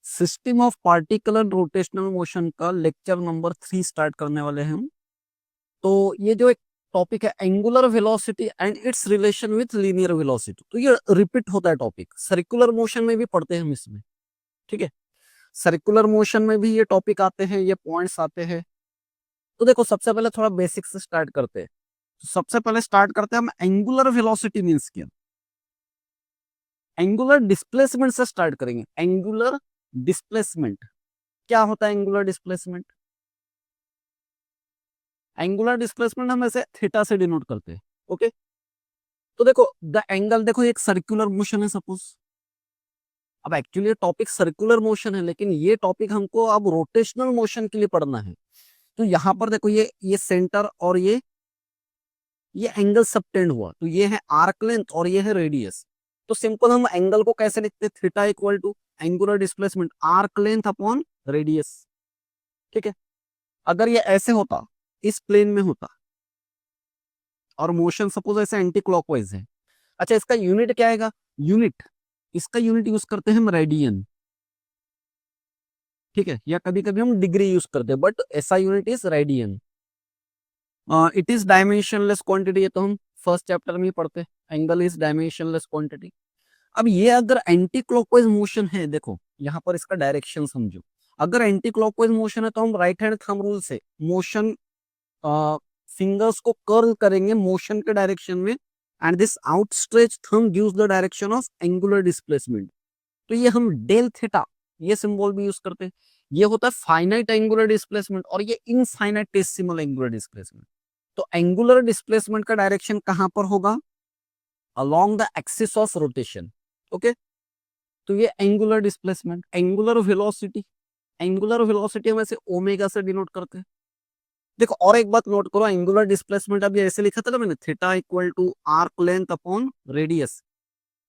System of particular rotational motion का lecture number 3 start करने वाले हैं हम। तो ये जो एक टॉपिक है angular velocity and it's relation with linear velocity, तो ये रिपीट होता है टॉपिक। सर्कुलर मोशन में भी पढ़ते हैं हम इसमें, ठीक है। सर्कुलर मोशन में भी ये टॉपिक आते हैं, ये पॉइंट्स आते हैं। तो देखो सबसे पहले थोड़ा बेसिक से स्टार्ट करते हैं। तो सबसे पहले स्टार्ट करते हैं हम एंगुलर वेलोसिटी मींस क्या। एंगुलर डिस्प्लेसमेंट से स्टार्ट करेंगे। एंगुलर डिस्प्लेसमेंट क्या होता है? एंगुलर डिस्प्लेसमेंट, एंगुलर डिस्प्लेसमेंट हम ऐसे थीटा से डिनोट करते हैं। ओके, तो देखो द एंगल, देखो एक सर्कुलर मोशन है सपोज। अब एक्चुअली टॉपिक सर्कुलर मोशन है, लेकिन ये टॉपिक हमको अब रोटेशनल मोशन के लिए पढ़ना है। तो यहाँ पर देखो ये सेंटर और ये एंगल सबटेंड हुआ, तो ये है आर्क लेंथ और ये है रेडियस। तो सिंपल हम एंगल को कैसे लिखते हैं? Theta equal to angular displacement arc length upon radius, ठीक है। अगर ये ऐसे होता, इस प्लेन में होता और मोशन सपोज ऐसे एंटी क्लॉकवाइज है, अच्छा इसका यूनिट क्या आएगा? यूनिट, इसका यूनिट यूज करते हैं हम रेडियन, ठीक है, या कभी कभी हम डिग्री यूज करते हैं, बट ऐसा unit is radian. It is dimensionless quantity, ये तो हम फर्स्ट चैप्टर में ही पढ़ते हैं। Angle is dimensionless quantity. अब ये अगर एंटी क्लॉकवाइज मोशन है, देखो यहाँ पर इसका डायरेक्शन समझो। अगर एंटी क्लॉकवाइज मोशन है तो हम राइट हैंड थंब रूल से मोशन फिंगर्स को कर्ल करेंगे मोशन के डायरेक्शन में, and this outstretch thumb gives the direction of angular displacement. तो ये हम डेल थीटा ये सिंबल भी यूज करते हैं। ये होता है फाइनाइट एंगुलर डिस्प्लेसमेंट और ये इनफाइनाइटेसिमल एंगुलर डिस्प्लेसमेंट। तो एंगुलर डिस्प्लेसमेंट का डायरेक्शन कहां पर होगा? Along the axis of rotation. Okay, तो ये angular displacement. Angular velocity, angular velocity हम ऐसे ओमेगा से डिनोट करते हैं। देखो और एक बात नोट करो, एंगुलर डिस्प्लेसमेंट अभी ऐसे लिखा था ना मैंने, theta equal to arc length upon radius.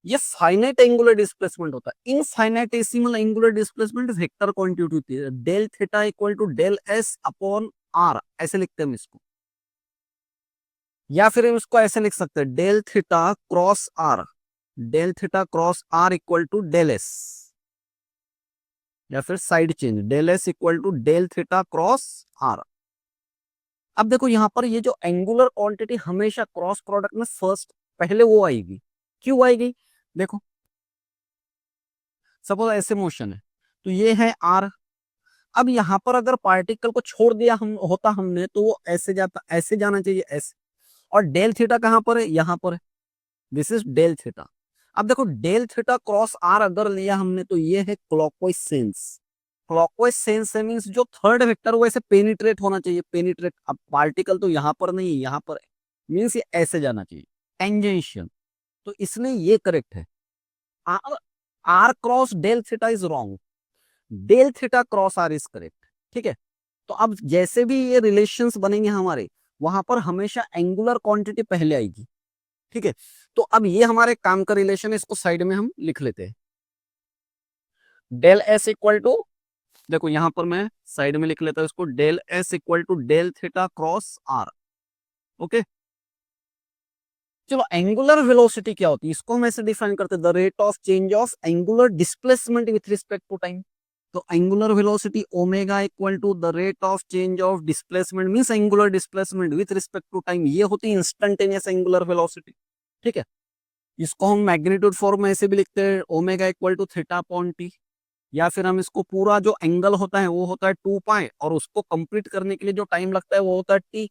ये फाइनाइट एंगुलर डिस्प्लेसमेंट होता है। Infinitesimal angular displacement vector quantity होती है। Del theta equal to del S upon R, ऐसे लिखते हैं हम इसको। या फिर हम इसको ऐसे लिख सकते हैं, del theta cross R, del theta cross R equal to del S. या फिर side change, del S equal to del theta cross R. अब देखो यहाँ पर ये जो एंगुलर क्वांटिटी हमेशा क्रॉस प्रोडक्ट में फर्स्ट पहले वो आएगी। क्यों आएगी? देखो सपोज ऐसे मोशन है, तो ये है आर। अब यहाँ पर अगर पार्टिकल को छोड़ दिया हम होता हमने, तो वो ऐसे जाता, ऐसे जाना चाहिए ऐसे। और डेल थीटा कहाँ पर है? यहाँ पर है। This is del theta. अब देखो डेल थीटा क्रॉस आर अगर लिया हमने, तो ये है क्लॉकवाइज सेंस। क्लॉकवाइज सेंस से मींस जो थर्ड वेक्टर वो ऐसे पेनिट्रेट होना चाहिए, पेनिट्रेट। अब पार्टिकल तो यहाँ पर नहीं है, यहाँ पर है, मींस ये ऐसे जाना चाहिए, टेंजेंशियल। तो इसलिए ये करेक्ट है। R, R cross del theta is wrong, del theta cross R is correct, ठीक है। तो अब जैसे भी ये रिलेशंस बनेंगे हमारे, वहां पर हमेशा एंगुलर क्वांटिटी पहले आएगी, ठीक है। तो अब ये हमारे काम का रिलेशन है, इसको साइड में हम लिख लेते हैं। डेल एस इक्वल टू, देखो यहां पर मैं साइड में लिख लेता हूं इसको, del S equal to del theta cross R. Okay, चलो एंगुलर वेलोसिटी क्या होती है, इसको हम ऐसे डिफाइन करते हैं, the rate of change of angular displacement with respect to time. तो angular velocity omega equal to the rate of change of displacement means angular displacement with respect to time, ये होती है इंस्टेंटेनियस एंगुलर वेलोसिटी, ठीक है। इसको हम magnitude form में ऐसे भी लिखते हैं, omega equal to theta upon T. या फिर हम इसको पूरा जो एंगल होता है वो होता है 2 पाई, और उसको कंप्लीट करने के लिए जो टाइम लगता है वो होता है टी।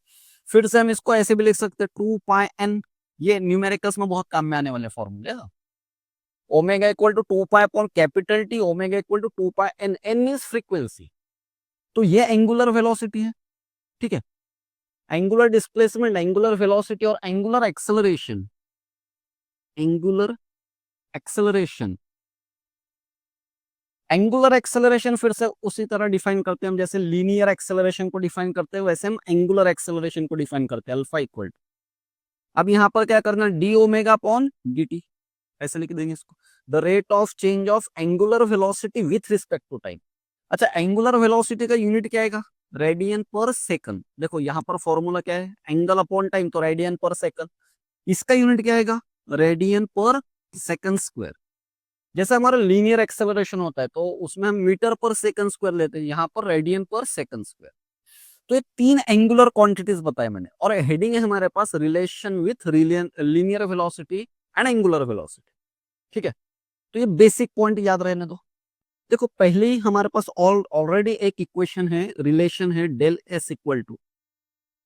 फिर से हम इसको ऐसे भी लिख सकते हैं 2 पाई एन। ये न्यूमेरिकल्स में बहुत काम में आने वाले फॉर्मूले हैं। Omega equal to 2 pi upon capital T, omega equal to 2 pi N, N means frequency. तो ये एंगुलर वेलोसिटी है, ठीक है। एंगुलर डिस्प्लेसमेंट, एंगुलर वेलोसिटी और angular acceleration. Angular acceleration, angular acceleration फिर से उसी तरह डिफाइन करते हैं हम, जैसे लीनियर एक्सेलरेशन को डिफाइन करते हैं वैसे हम एंगुलर एक्सेलरेशन को डिफाइन करते हैं, अल्फा इक्वल। अब यहाँ पर क्या करना, D omega upon D T, ऐसे लिख देंगे इसको, the rate of change of angular velocity with respect to time. अच्छा एंगुलर वेलोसिटी का यूनिट क्या आएगा? Radian per second. देखो यहाँ पर फॉर्मूला क्या है, एंगल अपॉन टाइम, तो रेडियन पर सेकंड। इसका यूनिट क्या आएगा? Radian per second square. जैसे हमारा लीनियर एक्सेलरेशन होता है तो उसमें हम मीटर पर सेकंड स्क्वायर लेते हैं, यहाँ पर रेडियन पर सेकंड स्क्वायर। तो ये 3 एंगुलर क्वांटिटीज बताए मैंने, और हेडिंग है हमारे पास relation with linear velocity and angular velocity. ठीक है, तो ये बेसिक पॉइंट याद रहने दो। देखो पहले ही हमारे पास ऑलरेडी एक इक्वेशन है, रिलेशन है del S equal to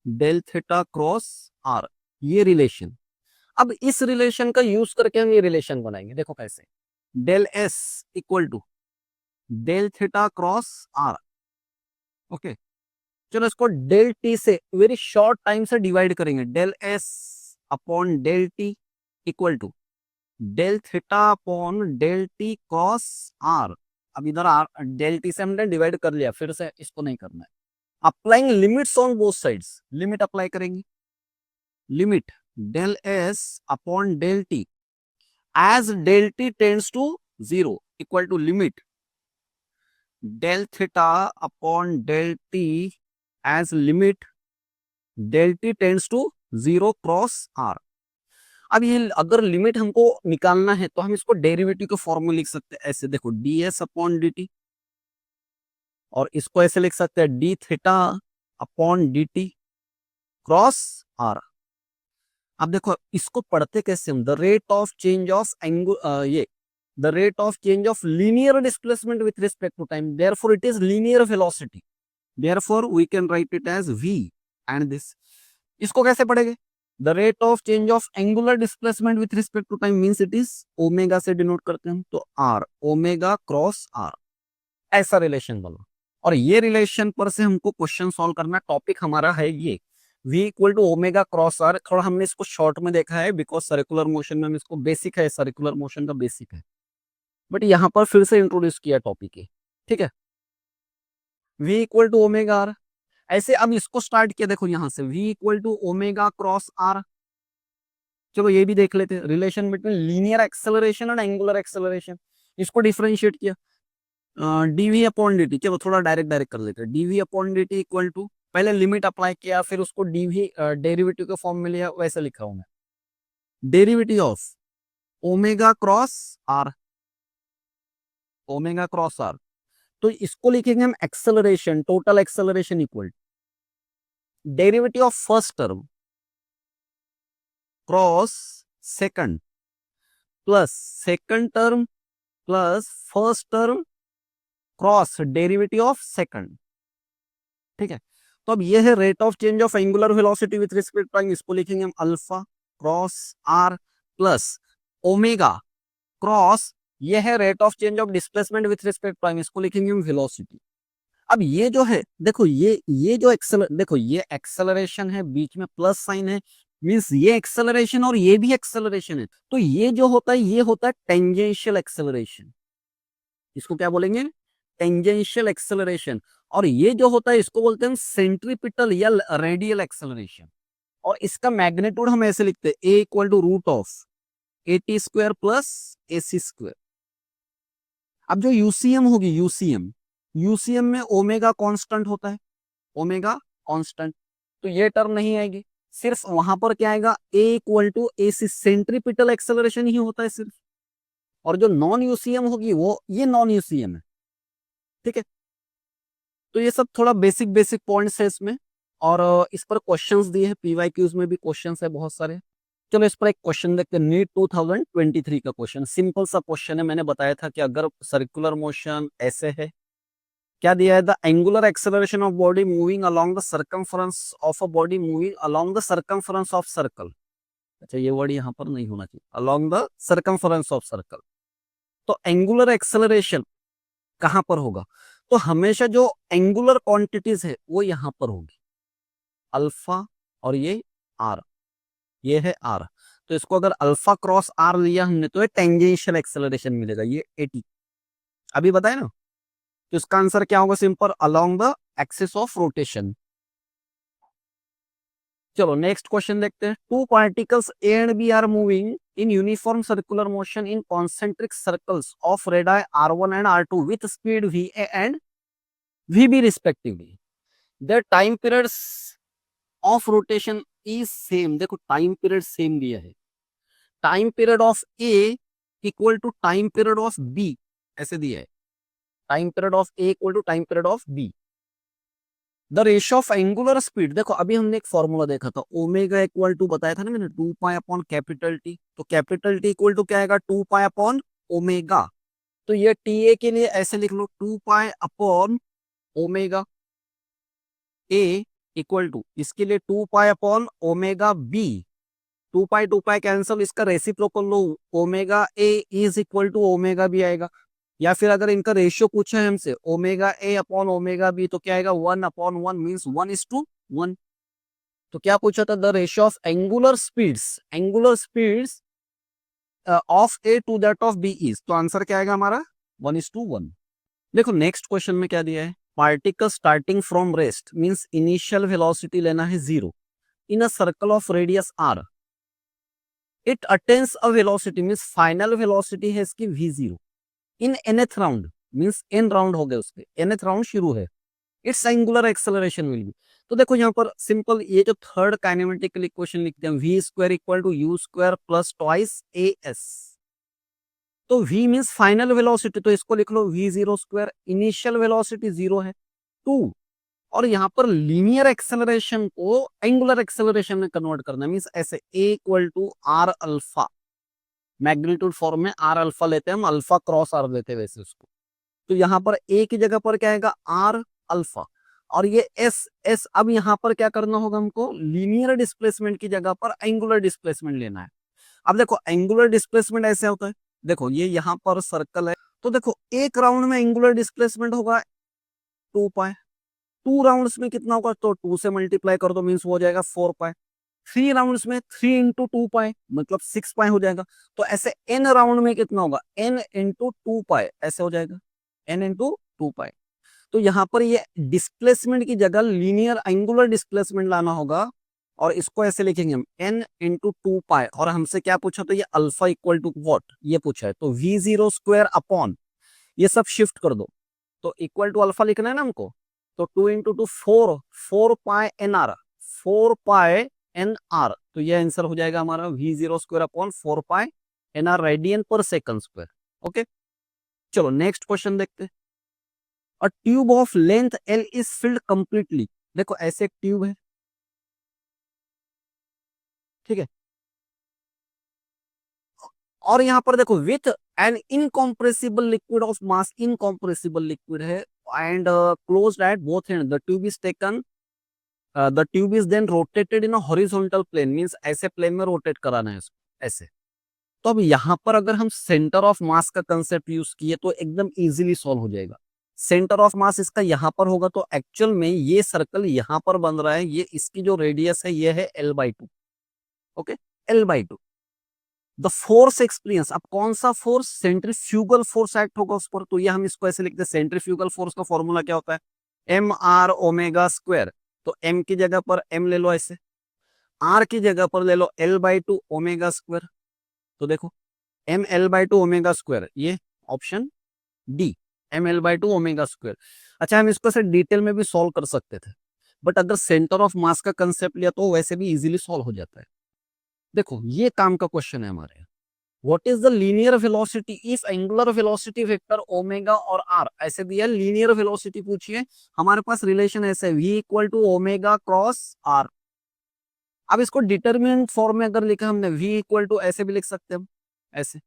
del theta cross R, ये रिलेशन। अब इस रिलेशन का यूज करके हम ये रिलेशन बनाएंगे, देखो कैसे, del S equal to del theta cross R. Okay, चलो इसको डेल टी से वेरी शॉर्ट टाइम से डिवाइड करेंगे, del S upon del T equal to del theta upon del T cross R. अब इधर आर डेल टी से हमने divide कर लिया, फिर से इसको नहीं करना है। Applying limits on both sides, limit apply करेंगे, limit del S upon del T as del T tends to 0 equal to limit del theta upon del T as limit del T tends to 0 cross R. अब ये अगर limit हमको निकालना है तो हम इसको डेरिवेटिव के फॉर्म में लिख सकते हैं ऐसे, देखो D S upon D T, और इसको ऐसे लिख सकते हैं D theta upon D T cross R. अब देखो इसको पढ़ते कैसे हम, the rate of change of angle, ये the rate of change of linear displacement with respect to time, therefore it is linear velocity, therefore we can write it as v and this. इसको कैसे पढ़ेंगे, the rate of change of angular displacement with respect to time means it is omega से denote करते हैं, तो r omega cross r, ऐसा रिलेशन बोलो। और ये रिलेशन पर से हमको क्वेश्चन सॉल्व करना, टॉपिक हमारा है ये v equal to omega cross r। थोड़ा हमने इसको शॉर्ट में देखा है बिकॉज सर्कुलर मोशन में हम इसको बेसिक है, सर्कुलर मोशन का बेसिक है, बट यहाँ पर फिर से इंट्रोड्यूस किया टॉपिक है। ठीक है, v equal to omega r, ऐसे अब इसको स्टार्ट किया, देखो यहां से v equal to omega cross r। चलो ये भी देख लेते हैं, relation between linear acceleration and angular acceleration, इसको डिफरेंशिएट किया, डीवी अपॉन डी टी। चलो थोड़ा डायरेक्ट डायरेक्ट कर लेते हैं, D V upon D T equal to, पहले लिमिट अप्लाई किया फिर उसको डीवी डेरिवेटिव के फॉर्म में लिया, वैसे लिखा हूं मैं, derivative of omega cross R, omega cross R. तो इसको लिखेंगे हम acceleration, total acceleration equal derivative of first term cross second plus second term plus first term cross derivative of second. ठीक है, तो अब ये है rate of change of angular velocity with respect time, इसको लिखेंगे हम alpha cross R plus omega cross, ये है rate of change of displacement with respect time, इसको लिखेंगे हम वेलोसिटी। अब ये जो है देखो, ये जो देखो ये एक्सेलरेशन है, बीच में प्लस साइन है, मींस ये एक्सेलरेशन और ये भी एक्सेलरेशन है, तो ये जो होता है ये होता है टेंजेंशियल एक्सेलरेशन, इसको क्या बोलेंगे, टेंजेंशियल एक्सेलरेशन। और ये जो होता है इसको बोलते हैं सेंट्रीपिटल या रेडियल एक्सेलरेशन, और इसका मैग्नीट्यूड हम ऐसे लिखते हैं A equal to root of A T square plus A C square. अब जो यूसीएम होगी, यूसीएम में ओमेगा कांस्टेंट होता है, ओमेगा कांस्टेंट, तो ये टर्म नहीं आएगी, सिर्फ वहां पर क्या आएगा, A equal to A C, centripetal acceleration ही होता है सिर्फ, और जो नॉन यूसीएम होगी वो ये नॉन यूसीएम है। ठीक है, तो ये सब थोड़ा बेसिक बेसिक पॉइंट्स है इसमें, और इस पर क्वेश्चंस दिए हैं, पीवाईक्यूज में भी क्वेश्चंस है बहुत सारे। चलो इस पर एक क्वेश्चन देखते हैं, नीट 2023 का क्वेश्चन, सिंपल सा क्वेश्चन है, मैंने बताया था कि अगर सर्कुलर मोशन ऐसे है, क्या दिया है, the angular acceleration of body moving along the circumference of a body moving along the circumference of circle. अच्छा ये वर्ड यहाँ पर नहीं होना चाहिए, along the circumference of circle. तो एंगुलर एक्सेलरेशन कहां पर होगा, तो हमेशा जो एंगुलर क्वांटिटीज है वो यहां पर होगी, अल्फा और ये आर, ये है आर, तो इसको अगर अल्फा क्रॉस आर लिया हमने तो ये टेंजेंशियल एक्सेलरेशन मिलेगा, ये 80 अभी बताए ना, तो इसका आंसर क्या होगा, simple along the axis of rotation. चलो नेक्स्ट क्वेश्चन देखते हैं, two particles A and B are moving in uniform circular motion in concentric circles of radii R1 and R2 with speed VA and VB respectively, the time periods of rotation is same. देखो time period same दिया है, time period of A equal to time period of B, ऐसे दिया है, time period of A equal to time period of B. The ratio of angular speed, देखो अभी हमने एक फॉर्मूला देखा था, ओमेगा इक्वल टू बताया था ना मैंने, 2 पाई अपॉन कैपिटल टी, तो कैपिटल टी इक्वल टू क्या आएगा, 2 पाई अपॉन ओमेगा। तो ये टी ए के लिए ऐसे लिख लो, 2 pi upon omega A equal to, इसके लिए 2 pi upon omega B, 2 pi cancel, इसका रेसिप्रोकल लो, omega A is equal to omega B आएगा। या फिर अगर इनका रेशियो पूछा है हमसे, omega A upon omega B, तो क्या आएगा, 1/1 मीन्स 1:1। तो क्या पूछा था, the ratio of angular speeds of A to that of B is, तो आंसर क्या आएगा हमारा, 1:1। देखो नेक्स्ट क्वेश्चन में क्या दिया है, particle starting from rest means initial velocity लेना है 0 in a circle of radius r, it attains a velocity means final velocity है इसकी v0 in nth round, means n round हो गए उसके, nth राउंड शुरू है, its angular acceleration will be. तो देखो यहाँ पर सिंपल, ये जो थर्ड काइनेमेटिकल इक्वेशन लिखते हैं, v square equal to u square plus twice as, तो v मीन्स फाइनल वेलोसिटी, तो इसको लिख लो v0 स्क्वायर, इनिशियल वेलोसिटी 0 है 2, और यहाँ पर लीनियर एक्सेलरेशन को एंगुलर एक्सेलरेशन में कन्वर्ट करना मीन्स ऐसे a equal to R alpha, magnitude form में आर अल्फा लेते हैं हम, अल्फा क्रॉस आर लेते हैं वैसे उसको, तो यहाँ पर a की जगह पर क्या आएगा, आर अल्फा, और ये एस, अब यहाँ पर क्या करना होगा हमको, लीनियर डिस्प्लेसमेंट की जगह पर एंगुलर डिस्प्लेसमेंट लेना है। अब देखो एंगुलर डिस्प्लेसमेंट ऐसे होता है, देखो ये यहाँ पर सर्कल है, तो देखो एक राउंड में एंगुलर डिस्प्लेसमेंट होगा 2 पाई, 2 राउंड्स में कितना होगा, तो 2 से मल्टीप्लाई कर दो मीन्स हो जाएगा 4 पाई, 3 राउंड्स में 3 इंटू 2 पाई मतलब 6 पाई हो जाएगा, तो ऐसे n राउंड में कितना होगा, n इंटू 2 पाई ऐसे हो जाएगा, n इंटू 2 पाई। तो यहाँ पर ये डिस्प्लेसमेंट की जगह लीनियर एंगुलर डिस्प्लेसमेंट लाना होगा, और इसको ऐसे लिखेंगे हम n इंटू 2 पाई, और हमसे क्या पूछा, तो ये अल्फा इक्वल टू व्हाट, ये पूछा है, तो v0 स्क्वायर अपॉन, ये सब शिफ्ट कर दो, तो इक्वल टू अल्फा लिखना है ना हमको, तो 2 इंटू 2 4, 4 पाई एन आर, 4 पाई एन आर, तो ये आंसर हो जाएगा हमारा v0 स्क्वायर अपॉन 4 पाई N R radian per second square. Okay, चलो नेक्स्ट क्वेश्चन देखते हैं। A tube of length L is filled completely, देखो ऐसे एक ट्यूब है, ठीक है, और यहां पर देखो with an incompressible liquid of mass, incompressible liquid है, and closed at both end, the tube is taken, the tube is then rotated in a horizontal plane, means ऐसे प्लेन में रोटेट कराना है इसको ऐसे। तो अब यहाँ पर अगर हम सेंटर ऑफ मास का कंसेप्ट यूज किए तो एकदम इजीली सॉल्व हो जाएगा। सेंटर ऑफ मास इसका यहाँ पर होगा, तो एक्चुअल में ये सर्कल यहाँ पर बन रहा है, ये इसकी जो रेडियस है ये है l/2। Okay, l/2। The force experience, अब कौन सा फोर्स, सेंट्रीफ्यूगल फोर्स एक्ट होगा उस पर, तो ये हम इसको ऐसे लिखते हैं, सेंट्रीफ्यूगल फोर्स का फॉर्मूला क्या होता है, एम आर ओमेगा स्क्वायर, तो m की जगह पर m ले लो ऐसे, r की जगह पर ले लो l/2 ओमेगा स्क्वायर, तो देखो एम l/2 ओमेगा स्क्वायर, ये option D, M l/2 omega square. अच्छा, हम इसको से डिटेल में भी सॉल्व कर सकते थे, बट अगर सेंटर ऑफ मास का कंसेप्ट लिया तो वैसे भी इजीली सॉल्व हो जाता है। देखो ये काम का क्वेश्चन है हमारे, what is the linear velocity if angular velocity vector omega और आर, ऐसे दिया लीनियर वेलोसिटी पूछिए, हमारे पास रिलेशन ऐसे v equal to omega cross R. अब इसको डिटरमिनेंट फॉर्म में अगर लिखा हमने, v इक्वल टू ऐसे भी लिख सकते हैं हम, ऐसे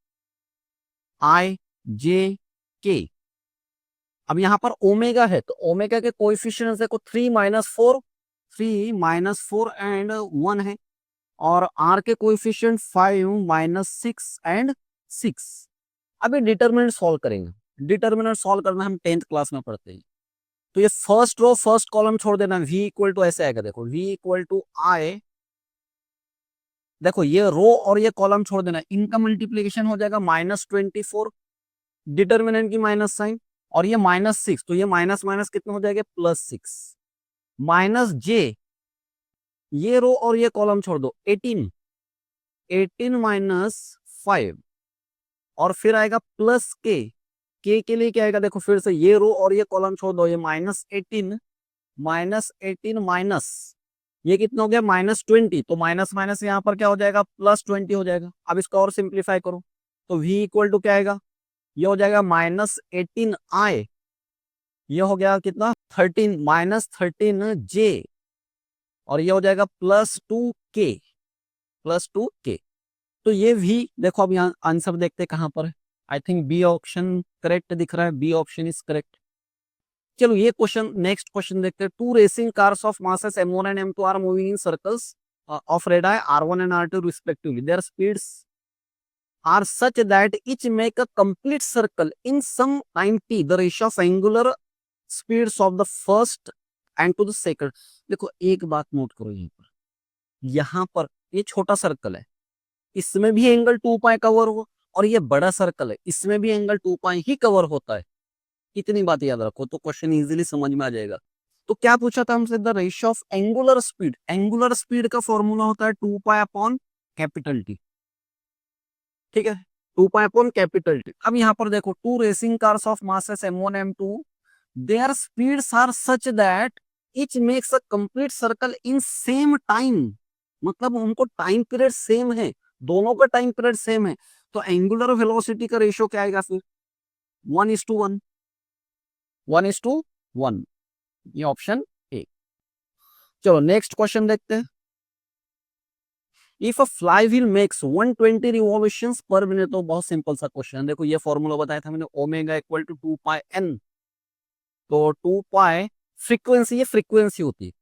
आई जे के। अब यहाँ पर ओमेगा है, तो ओमेगा के कोएफिशिएंट्स देखो 3 - 4, 3 - 4 एंड 1 है, और आर के कोएफिशिएंट 5 - 6 एंड 6। अभी डिटरमिनेंट सॉल्व करेंगे, डिटरमिनेंट सॉल्व करना हम 10th क्लास में पढ़ते हैं। तो ये फर्स्ट रो फर्स्ट कॉलम छोड़ देना, v इक्वल टू ऐसे आएगा, देखो v इक्वल टू आई, देखो ये रो और ये कॉलम छोड़ देना, इनका मल्टीप्लीकेशन हो जाएगा -24, डिटरमिनेंट की माइनस साइन, और ये -6, तो ये माइनस माइनस कितना हो जाएगा, +6, माइनस जे, ये रो और ये कॉलम छोड़ दो, 18, 18 - 5, और फिर आएगा प्लस के लिए क्या आएगा, देखो फिर से ये रो और ये कॉलम छोड़ दो, ये -18, माइनस ये कितना हो गया, -20, तो माइनस माइनस यहाँ पर क्या हो जाएगा, +20 हो जाएगा। अब इसको और सिंप्लीफाई करो, तो v इक्वल टू क्या आएगा, ये हो जाएगा -18i, ये हो गया कितना 13 -13j, और ये हो जाएगा +2k, +2k। तो ये भी देखो, अब यहाँ आंसर देखते कहां पर है। I think B option correct दिख रहा है, बी ऑप्शन इज करेक्ट। चलो ये क्वेश्चन, नेक्स्ट क्वेश्चन देखते हैं। Two racing cars of masses m1 and m2 are moving in circles of radii r1 and r2 respectively. Their speeds are such that each make a complete circle in some time t. The ratio of angular speeds of the first and to the second. देखो एक बात note करो, यहाँ पर ये छोटा circle है, इसमें भी एंगल 2 पाई कवर हो, और ये बड़ा सर्कल है, इसमें भी एंगल 2 पाई ही कवर होता है। इतनी बात याद रखो तो क्वेश्चन इजीली समझ में आ जाएगा। तो क्या पूछा था हमसे, the ratio of angular speed. Angular speed का फॉर्मूला होता है 2 पाई अपॉन कैपिटल टी, ठीक है, 2 पाई अपॉन कैपिटल टी। अब यहाँ पर देखो, two racing cars of masses m1 m2, their speeds are such that each makes a complete circle in same time, मतलब उनको टाइम पीरियड सेम है, दोनों का टाइम पीरियड सेम है। तो एंगुलर वेलोसिटी का रेशियो क्या आएगा फिर, 1:1, 1:1, ये ऑप्शन ए। चलो नेक्स्ट क्वेश्चन देखते हैं। If a flywheel makes 120 revolutions पर मिनट, तो बहुत सिंपल सा क्वेश्चन है। देखो ये फॉर्मूला बताया था मैंने, omega equal to 2 pi n। तो 2 पाई फ्रीक्वेंसी, ये फ्रीक्वेंसी होती है,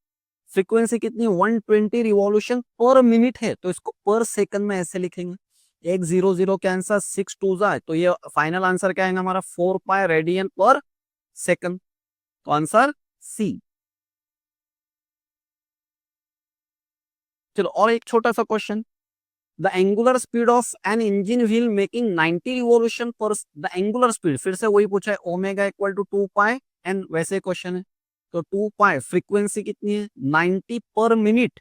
फ्रीक्वेंसी कितनी 120 रिवॉल्यूशन पर मिनट है, तो इसको पर सेकंड में ऐसे लिखेंगे। एक 0 0 के आंसर 6 2 जाए, तो ये फाइनल आंसर क्या आएगा हमारा, 4 पाई रेडियन पर सेकंड। तो आंसर सी। चलो और एक छोटा सा question, the angular speed of an engine wheel making 90 revolution per, the angular speed फिर से वही पूछा है, omega equal to 2 pi N, वैसे क्वेश्चन है। तो 2 पाई फ्रीक्वेंसी कितनी है 90 पर मिनट,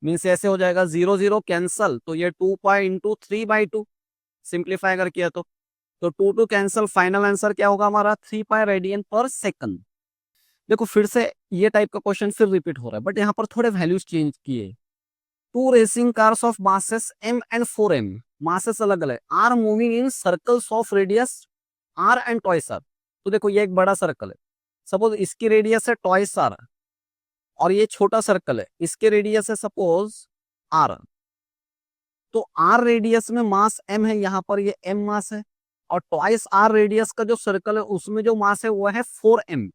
मीन्स ऐसे हो जाएगा 0 0 कैंसल, तो ये 2 पाई इंटू 3/2, सिंप्लीफाई अगर किया तो 2 2 कैंसल, फाइनल आंसर क्या होगा हमारा 3 पाई रेडियन पर सेकंड। देखो फिर से ये टाइप का क्वेश्चन फिर रिपीट हो रहा है, बट यहाँ पर थोड़े वैल्यूज चेंज किए। Two racing cars of masses m and 4m, masses अलग अलग, are moving in circles of radius r and twice r। तो देखो ये एक बड़ा सर्कल है, सपोज इसकी रेडियस है twice r, और ये छोटा सर्कल है, इसके रेडियस है सपोज r। तो r रेडियस में मास m है, यहाँ पर ये m मास है, और ट्वाइस r रेडियस का जो सर्कल है उसमें जो मास है वो है 4m।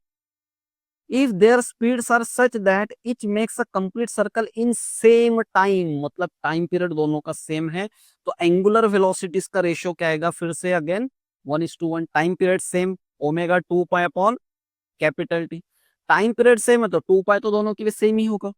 If their speeds are such that each makes a complete circle in same time, मतलब टाइम पीरियड दोनों का सेम है, तो एंगुलर वेलोसिटीज का रेशियो क्या आएगा, फिर से again 1:1, time period same, omega 2 pi upon capital T. Time period same है तो 2 पाई तो दोनों की भी सेम ही होगा,